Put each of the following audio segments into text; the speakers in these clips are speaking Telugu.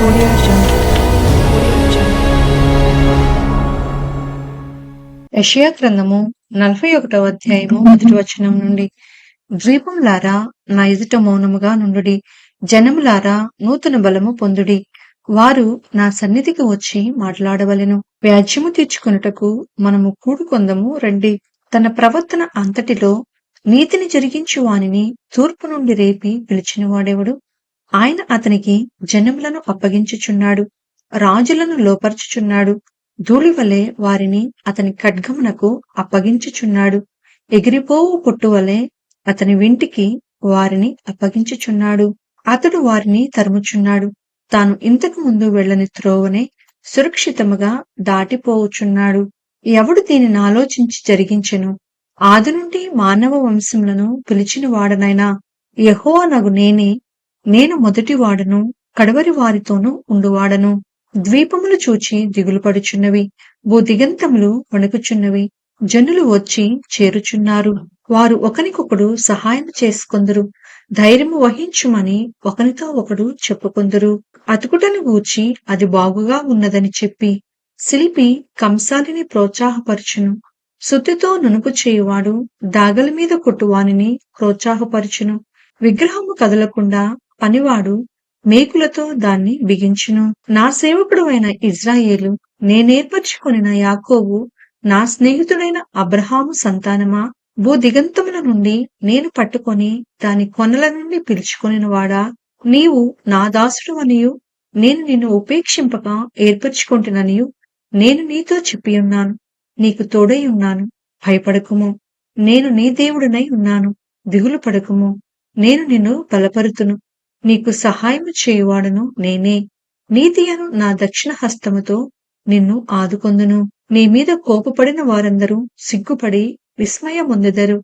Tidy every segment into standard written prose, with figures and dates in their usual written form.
Audio Jungle. Audio Jungle. యెషయా గ్రంథము 41వ అధ్యాయము 1వ వచనం నుండి, ద్వీపములారా నా ఎదుట మౌనముగా నుండుడి, జనములారా నూతన బలము పొందుడి. వారు నా సన్నిధికి వచ్చి మాట్లాడవలెను. వ్యాజ్యము తీర్చుకొనుటకు మనము కూడుకొందము రండి. తన ప్రవర్తన అంతటిలో నీతిని జరిగించు వానిని తూర్పు నుండి రేపి పిలిచిన వాడెవడు? ఆయన అతనికి జనములను అప్పగించుచున్నాడు, రాజులను లోపర్చుచున్నాడు. ధూళివలె వారిని అతని ఖడ్గమునకు అప్పగించుచున్నాడు, ఎగిరిపోవు పొట్టువలె అతని వింటికి వారిని అప్పగించుచున్నాడు. అతడు వారిని తరుముచున్నాడు, తాను ఇంతకు ముందు వెళ్ళని త్రోవనే సురక్షితముగా దాటిపోవుచున్నాడు. ఎవడు దీనిని ఆలోచించి జరిగించెను? ఆది నుండి మానవ వంశములను పిలిచిన వాడనైనా యెహోవానగు నేనే. నేను మొదటి వాడను, కడవరి వారితోనూ ఉండువాడను. ద్వీపములు చూచి దిగులు పడుచున్నవి, భూదిగంతములు వణుకుచున్నవి. జనులు వచ్చి చేరుచున్నారు, వారు ఒకనికొకడు సహాయం చేసుకొందురు. ధైర్యము వహించుమని ఒకనితో ఒకడు చెప్పుకొందురు. అతుకుటను గూర్చి అది బాగుగా ఉన్నదని చెప్పి శిల్పి కంసాలిని ప్రోత్సాహపరచును. సుత్తితో నునుపు చేయువాడు దాగల మీద కొట్టువానిని ప్రోత్సాహపరచును. విగ్రహము కదలకుండా పనివాడు మేకులతో దాన్ని బిగించును. నా సేవకుడు అయిన ఇజ్రాయేలు, నేనేర్పరచుకొనిన యాకోబు, నా స్నేహితుడైన అబ్రహాము సంతానమా, భూదిగంతముల నుండి నేను పట్టుకొని దాని కొనల నుండి పిలుచుకొనిన వాడా, నీవు నా దాసుడు అనియు నేను నిన్ను ఉపేక్షింపక ఏర్పరచుకొంటిననియు నేను నీతో చెప్పియున్నాను. నీకు తోడై ఉన్నాను, భయపడకుము. నేను నీ దేవుడనై ఉన్నాను, దిగులు పడకుము. నేను నిన్ను బలపరుతును, నీకు సహాయము చేయువాడను నేనే. నీతి అను నా దక్షిణ హస్తముతో నిన్ను ఆదుకొందును. నీ మీద కోపపడిన వారందరూ సిగ్గుపడి విస్మయమొందెదరు.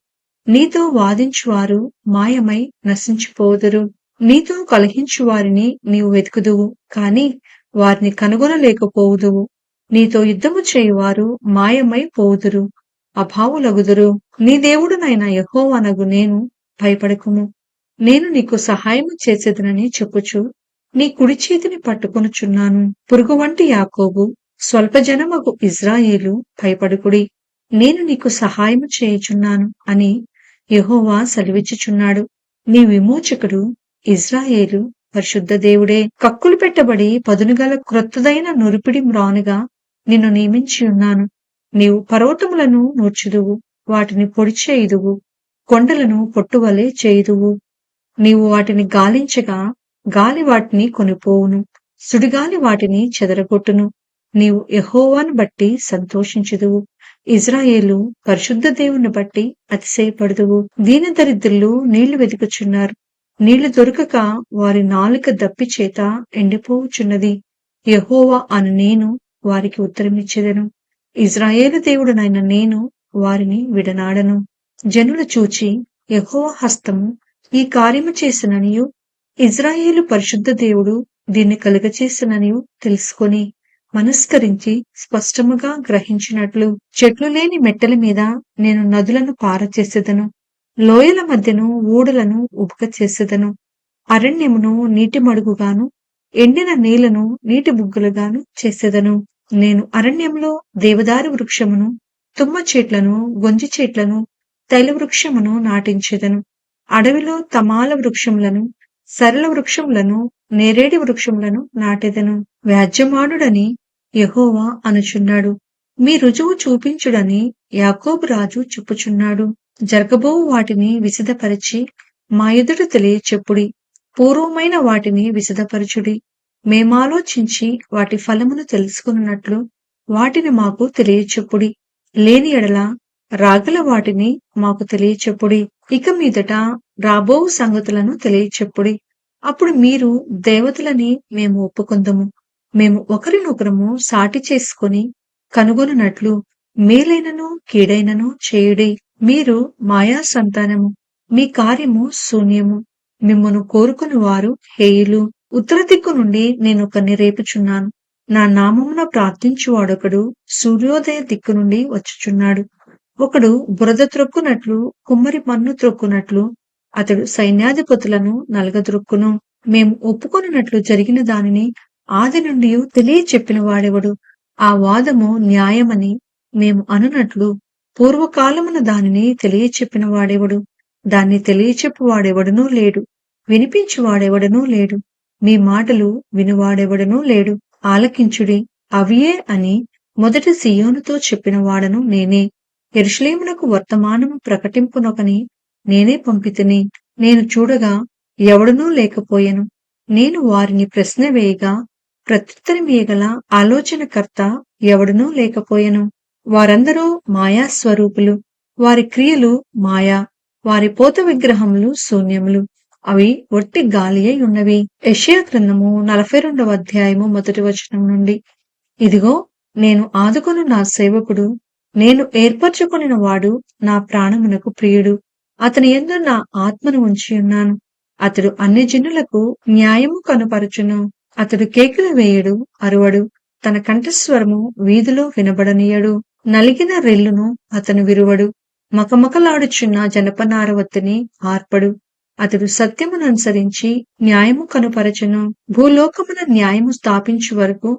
నీతో వాదించువారు మాయమై నశించిపోదురు. నీతో కలహించు వారిని నీవు వెతుకుదువు, కాని వారిని కనుగొనలేకపోవుదువు. నీతో యుద్ధము చేయువారు మాయమై పోవుదురు, అభావులగుదురు. నీ దేవుడునైన యెహోవానగు నేను, భయపడకుము. నేను నీకు సహాయము చేసేదనని చెప్పుచు నీ కుడి చేతిని పట్టుకొనుచున్నాను. పురుగు వంటి యాకోబు, స్వల్పజనమగు ఇజ్రాయేలు, భయపడుకుడి. నేను నీకు సహాయము చేయుచున్నాను అని యెహోవా సెలవిచ్చుచున్నాడు. నీ విమోచకుడు ఇజ్రాయేలు పరిశుద్ధ దేవుడే. కక్కులు పెట్టబడి పదునుగల క్రొత్తదైన నురిపిడి మ్రానుగా నిన్ను నియమించి ఉన్నాను. నీవు పర్వతములను నూర్చుదువు, వాటిని పొడి చేయుదువు, కొండలను పొట్టువలె చేయుదువు. నీవు వాటిని గాలించగా గాలి వాటిని కొనిపోవును, సుడిగాలి వాటిని చెదరగొట్టును. నీవు యెహోవాను బట్టి సంతోషించుదువు, ఇజ్రాయేలు పరిశుద్ధ దేవుని బట్టి అతిశయపడుదువు. దీనదరిద్రులు నీళ్లు వెతుకుచున్నారు, నీళ్లు దొరకక వారి నాలుక దప్పి చేత ఎండిపోవుచున్నది. యెహోవా అను నేను వారికి ఉత్తరమిచ్చెదను. ఇజ్రాయేలు దేవుడనైన నేను వారిని విడనాడను. జనులు చూచి యెహోవా హస్తము ఈ కార్యము చేసిననియు, ఇజ్రాయేలు పరిశుద్ధ దేవుడు దీన్ని కలుగచేసిననియు తెలుసుకొని మనస్కరించి స్పష్టముగా గ్రహించినట్లు, చెట్లు లేని మెట్టల మీద నేను నదులను పారచేసేదను, లోయల మధ్యను ఊడలను ఉబుక చేసేదను. అరణ్యమును నీటి మడుగుగాను, ఎండిన నీళ్లను నీటి బుగ్గలుగాను చేసేదను. నేను అరణ్యంలో దేవదారు వృక్షమును, తుమ్మ చెట్లను, గొంజి చెట్లను, తైల వృక్షమును నాటించెదను. అడవిలో తమాల వృక్షములను, సరళ వృక్షములను, నేరేడి వృక్షములను నాటెదను. వ్యాజ్యమాడుడని యెహోవా అనుచున్నాడు, మీ రుజువు చూపించుడని యాకోబు రాజు చెప్పుచున్నాడు. జరగబోవు వాటిని విశదపరిచి మా ఎదుట తెలియచెప్పుడి. పూర్వమైన వాటిని విశదపరచుడి. మేమాలోచించి వాటి ఫలమును తెలుసుకున్నట్లు వాటిని మాకు తెలియచెప్పుడి. లేని ఎడల రాగల వాటిని మాకు తెలియచెప్పుడి. ఇక మీదట రాబోవు సంగతులను తెలియచెప్పుడి. అప్పుడు మీరు దేవతలని మేము ఒప్పుకొందము. మేము ఒకరినొకరము సాటి చేసుకొని కనుగొనున్నట్లు మేలైనను కీడైనను చేయుడి. మీరు మాయా సంతానము, మీ కార్యము శూన్యము. మిమ్మును కోరుకుని వారు హేయులు. ఉత్తర దిక్కు నుండి నేనొకరిని రేపుచున్నాను. నా నామమున ప్రార్థించువాడొకడు సూర్యోదయ దిక్కు నుండి వచ్చుచున్నాడు. ఒకడు బురద త్రొక్కునట్లు, కుమ్మరి మన్ను త్రొక్కునట్లు అతడు సైన్యాధిపతులను నలగద్రొక్కును. మేము ఒప్పుకొనున్నట్లు జరిగిన దానిని ఆది నుండి తెలియచెప్పిన వాడెవడు? ఆ వాదము న్యాయమని మేము అనునట్లు పూర్వకాలమున దానిని తెలియచెప్పిన వాడెవడు? దాన్ని తెలియచెప్పువాడెవడనూ లేడు, వినిపించువాడెవడనూ లేడు, మీ మాటలు వినువాడెవడనూ లేడు. ఆలకించుడి, అవియే అని మొదట సీయోనుతో చెప్పిన వాడను నేనే. యెరూషలేమునకు వర్తమానము ప్రకటింపునొకని నేనే పంపితిని. నేను చూడగా ఎవడనూ లేకపోయెను. నేను వారిని ప్రశ్న వేయగా ప్రత్యుత్తరమియ్యగల ఆలోచనకర్త ఎవడనూ లేకపోయెను. వారందరూ మాయాస్వరూపులు, వారి క్రియలు మాయా, వారి పోత విగ్రహములు శూన్యములు, అవి ఒట్టి గాలియై ఉన్నవి. యెషయా గ్రంథము 42వ అధ్యాయము 1వ వచనం నుండి. ఇదిగో, నేను ఆదుకొను నా సేవకుడు, నేను ఏర్పరచుకొనిన వాడు నా ప్రాణమునకు ప్రియుడు. అతని యందు నా ఆత్మను ఉంచియున్నాను. అతడు అన్యజనులకు న్యాయము కనుపరచును. అతడు కేకలు వేయడు, అరువడు, తన కంఠస్వరము వీధిలో వినబడనీయడు. నలిగిన రెల్లును అతను విరువడు, మకమకలాడుచున్న జనపనారవత్తిని ఆర్పడు. అతడు సత్యముననుసరించి న్యాయము కనుపరచును. భూలోకమున న్యాయము స్థాపించు వరకు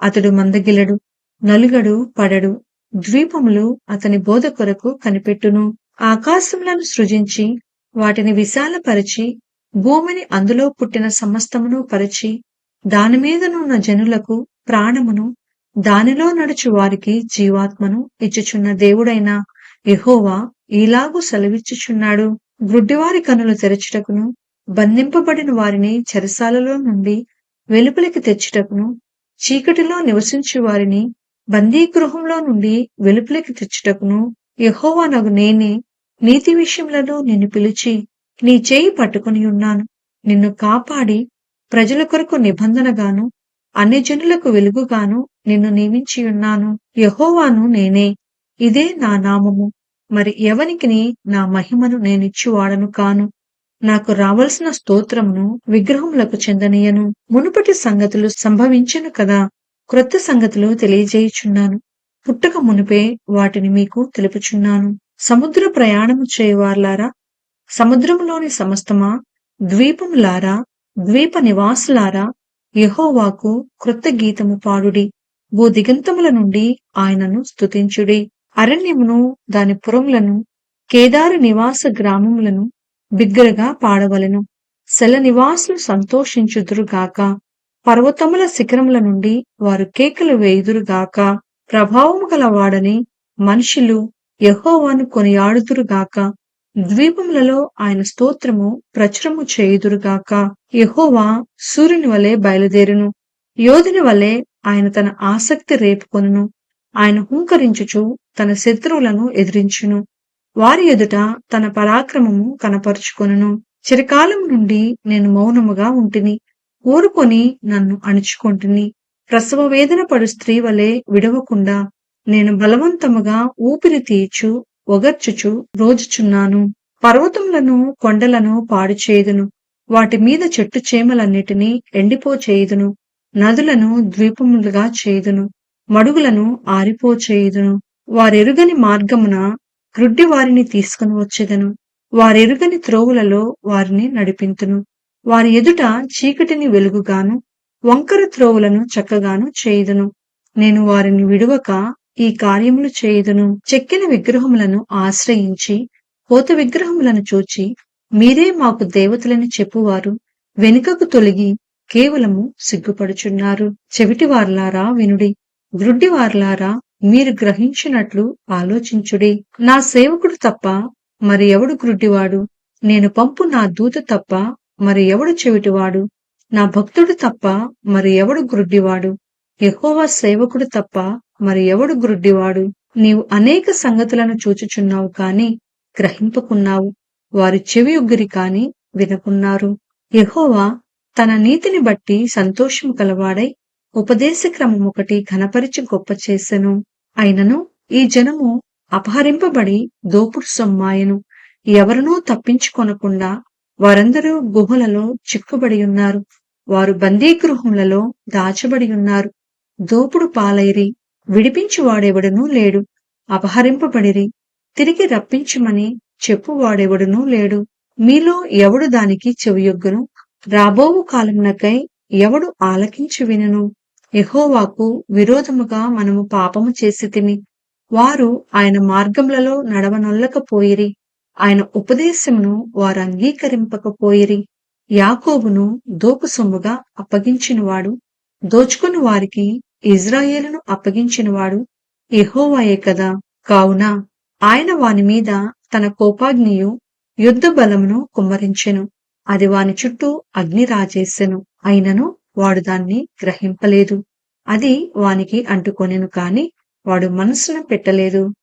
అతడు మందగిలడు, నలుగడు, పడడు. ద్వీపములు అతని బోధ కొరకు కనిపెట్టును. ఆకాశములను సృజించి వాటిని విశాలపరచి భూమిని అందులో పుట్టిన సమస్తమును పరిచి దానిమీదనున్న జనులకు ప్రాణమును, దానిలో నడుచు వారికి జీవాత్మను ఇచ్చుచున్న దేవుడైన యెహోవా ఈలాగు సెలవిచ్చుచున్నాడు. గ్రుడ్డివారి కనులు తెరచుటకును, బంధింపబడిన వారిని చెరసాలలో నుండి వెలుపలికి తెచ్చుటకును, చీకటిలో నివసించు వారిని బందీగృహంలో నుండి వెలుపలికి తెచ్చుటకును యెహోవానగు నేనే నీతి విషయములలో నిన్ను పిలిచి నీ చేయి పట్టుకుని ఉన్నాను. నిన్ను కాపాడి ప్రజల కొరకు నిబంధనగాను అన్యజనులకు వెలుగుగాను నిన్ను నియమించియున్నాను. యెహోవాను నేనే, ఇదే నా నామము. మరి ఎవనికిని నా మహిమను నేనిచ్చువాడను కాను. నాకు రావలసిన స్తోత్రమును విగ్రహములకు చెందనీయను. మునుపటి సంగతులు సంభవించెను కదా, క్రొత్త సంగతులు తెలియజేయుచున్నాను. పుట్టక మునుపే వాటిని మీకు తెలుపుచున్నాను. సముద్ర ప్రయాణము చేయువార్లారా, సముద్రములోని సమస్తమా, ద్వీపములారా, ద్వీప నివాసులారా, యెహోవాకు క్రొత్త గీతము పాడుడి. భూదిగంతముల నుండి ఆయనను స్తుతించుడి. అరణ్యమును దాని పురములను, కేదారు నివాస గ్రామములను బిగ్గరగా పాడవలెను. శల నివాసులు సంతోషించుదురుగాక. పర్వతముల శిఖరముల నుండి వారు కేకలు వేయుదురుగాక. ప్రభావము గలవాడని మనుషులు యెహోవాను కొనియాడుదురుగాక. ద్వీపములలో ఆయన స్తోత్రము ప్రచురము చేయుదురుగాక. యెహోవా సూర్యుని వలె బయలుదేరును, యోధుని వలె ఆయన తన ఆసక్తి రేపుకొనును. ఆయన హుంకరించుచు తన శత్రువులను ఎదిరించును, వారి ఎదుట తన పరాక్రమము కనపరుచుకొనును. చిరకాలం నుండి నేను మౌనముగా ఉంటిని, ఊరుకొని నన్ను అణుచుకొంటిని. ప్రసవ వేదన పడు స్త్రీ వలె విడవకుండా నేను బలవంతముగా ఊపిరి తీయచు ఒగర్చుచు రోజుచున్నాను. పర్వతములను కొండలను పాడు చేయుదును, వాటి మీద చెట్టు చేమలన్నిటినీ ఎండిపోచేయుదును. నదులను ద్వీపములుగా చేయుదును, మడుగులను ఆరిపోచేయుదును. వారెరుగని మార్గమున గ్రుడ్డి వారిని తీసుకుని వచ్చెదను, వారెరుగని త్రోవులలో వారిని నడిపింతును. వారి ఎదుట చీకటిని వెలుగుగాను, వంకర త్రోవులను చక్కగాను చేయుదును. నేను వారిని విడువక ఈ కార్యములు చేయుదును. చెక్కిన విగ్రహములను ఆశ్రయించి పోత విగ్రహములను చూచి మీరే మాకు దేవతలని చెప్పువారు వెనుకకు తొలగి కేవలము సిగ్గుపడుచున్నారు. చెవిటివార్లారా వినుడి, గ్రుడ్డివార్లారా మీరు గ్రహించినట్లు ఆలోచించుడి. నా సేవకుడు తప్ప మరి ఎవడు గ్రుడ్డివాడు? నేను పంపు నా దూత తప్ప మరి ఎవడు చెవిటివాడు? నా భక్తుడు తప్ప మరి ఎవడు గ్రుడ్డివాడు? యెహోవా సేవకుడు తప్ప మరి ఎవడు గ్రుడ్డివాడు? నీవు అనేక సంగతులను చూచుచున్నావు కాని గ్రహింపకున్నావు, వారి చెవియొగ్గిరి కాని వినకున్నారు. యెహోవా తన నీతిని బట్టి సంతోషము కలవాడై ఉపదేశ క్రమమొకటి ఘనపరిచి గొప్ప చేసెను. అయినను ఈ జనము అపహరింపబడి దోపుడు సొమ్మాయెను. ఎవరునూ తప్పించుకొనకుండా వారందరూ గుహలలో చిక్కుబడి ఉన్నారు. వారు బందీగృహములలో దాచబడి ఉన్నారు. దోపుడు పాలైరి, విడిపించువాడెవడనూ లేడు. అపహరింపబడిరి, తిరిగి రప్పించుమని చెప్పువాడెవడనూ లేడు. మీలో ఎవడు దానికి చెవియొగ్గును? రాబోవు కాలమునకై ఎవడు ఆలకించి వినును? యెహోవాకు విరోధముగా మనము పాపము చేసితిమి. వారు ఆయన మార్గములలో నడవనొల్లకపోయిరి. ఆయన ఉపదేశమును వారు అంగీకరింపకపోయిరి. యాకోబును దోపు సొమ్ముగా అప్పగించినవాడు, దోచుకుని వారికి ఇజ్రాయేలును అప్పగించినవాడు యెహోవాయే కదా. కావున ఆయన వాని మీద తన కోపాగ్నియు యుద్ధ బలమును కుమ్మరించెను. అది వాని చుట్టూ అగ్ని రాజేసెను. అయినను వాడు దాన్ని గ్రహింపలేదు. అది వానికి అంటుకొనెను కాని వాడు మనస్సున పెట్టలేదు.